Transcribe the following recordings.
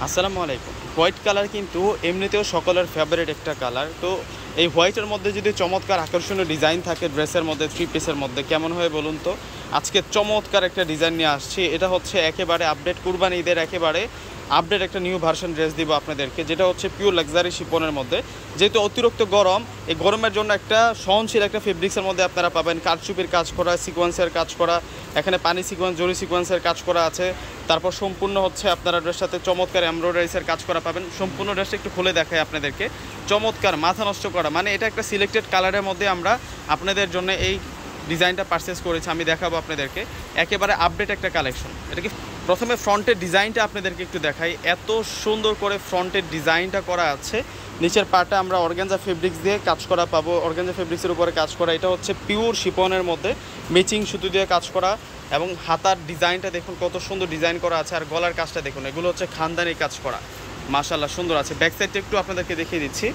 আসসালামু আলাইকুম। White colour কিন্তু এমনিতেও সকলের ফেভারিট একটা কালার। তো এই হোয়াইটের মধ্যে যদি চমৎকার আকর্ষণীয় ডিজাইন থাকে ড্রেসের মধ্যে, থ্রি পিসের মধ্যে, কেমন হয় বলুন তো? আজকে চমৎকার একটা ডিজাইন নিয়ে আসছি। এটা হচ্ছে একেবারে আপডেট, কুরবানি ঈদের একেবারে আপডেট একটা নিউ ভার্সন ড্রেস দিব আপনাদেরকে, যেটা হচ্ছে পিওর লাক্সারি শিপনের মধ্যে। যেহেতু অতিরিক্ত গরম, এই গরমের জন্য একটা সহনশীল একটা ফেব্রিক্সের মধ্যে আপনারা পাবেন কারচুপির কাজ করা, সিকোয়েন্সের কাজ করা, এখানে পানি সিকোয়েন্স, জরি সিকোয়েন্সের কাজ করা আছে। তারপর সম্পূর্ণ হচ্ছে আপনারা ড্রেসের সাথে চমৎকার এমব্রয়ডারিসের কাজ করা পাবেন। সম্পূর্ণ ড্রেসটা একটু খুলে দেখাই আপনাদেরকে। চমৎকার, মাথা নষ্ট করা, মানে এটা একটা সিলেক্টেড কালারের মধ্যে আমরা আপনাদের জন্য এই ডিজাইনটা পারচেস করেছি। আমি দেখাবো আপনাদেরকে একেবারে আপডেট একটা কালেকশন। এটা কি প্রথমে ফ্রন্টের ডিজাইনটা আপনাদেরকে একটু দেখাই। এত সুন্দর করে ফ্রন্টের ডিজাইনটা করা আছে। নিচের পার্টটা আমরা অর্গানজা ফেব্রিক্স দিয়ে কাজ করা পাবো, অর্গানজা ফেব্রিক্সের উপরে কাজ করা। এটা হচ্ছে পিওর শিপনের মধ্যে ম্যাচিং সুতো দিয়ে কাজ করা, এবং হাতার ডিজাইনটা দেখুন কত সুন্দর ডিজাইন করা আছে। আর গলার কাজটা দেখুন, এগুলো হচ্ছে খানদানি কাজ করা, মাশাআল্লাহ সুন্দর আছে। ব্যাক সাইডটা একটু আপনাদেরকে দেখিয়ে দিচ্ছি।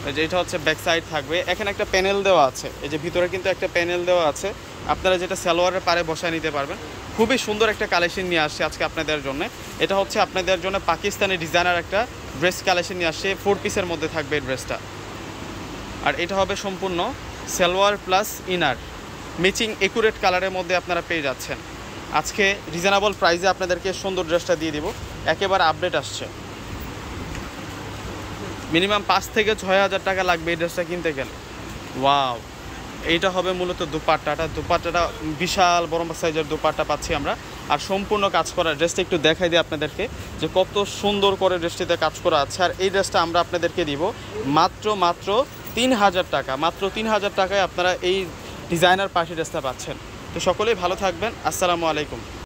এই যে এটা হচ্ছে ব্যাক সাইড থাকবে, এখানে একটা প্যানেল দেওয়া আছে। এই যে ভিতরে কিন্তু একটা প্যানেল দেওয়া আছে, আপনারা যেটা সালোয়ারের পারে বসায় নিতে পারবেন। খুবই সুন্দর একটা কালেকশন নিয়ে আসছে আজকে আপনাদের জন্য। এটা হচ্ছে আপনাদের জন্য পাকিস্তানি ডিজাইনার একটা ড্রেস কালেকশন নিয়ে আসছে, 4 পিসের মধ্যে থাকবে এই ড্রেসটা। আর এটা হবে সম্পূর্ণ salwar plus inner, matching accurate কালারের মধ্যে আপনারা পেয়ে যাচ্ছেন। আজকে রিজনেবল প্রাইসে আপনাদেরকে সুন্দর ড্রেসটা দিয়ে দিব, একেবারে আপডেট আসছে। মিনিমাম 5 থেকে 6 হাজার টাকা লাগবে এই ড্রেসটা কিনতে গেলে। ওয়াও, এইটা হবে মূলত দুপাট্টাটা বিশাল বড় সাইজের দুপাট্টা পাচ্ছি আমরা। আর সম্পূর্ণ কাজ করা ড্রেসটা একটু দেখাই দিই আপনাদেরকে যে কত সুন্দর করে ড্রেসটিতে কাজ করা আছে। আর এই ড্রেসটা আমরা আপনাদেরকে দিব মাত্র 3,000 টাকা। মাত্র 3,000 টাকায় আপনারা এই ডিজাইনার পার্টি ড্রেসটা পাচ্ছেন। তো সকলেই ভালো থাকবেন। আসসালামু আলাইকুম।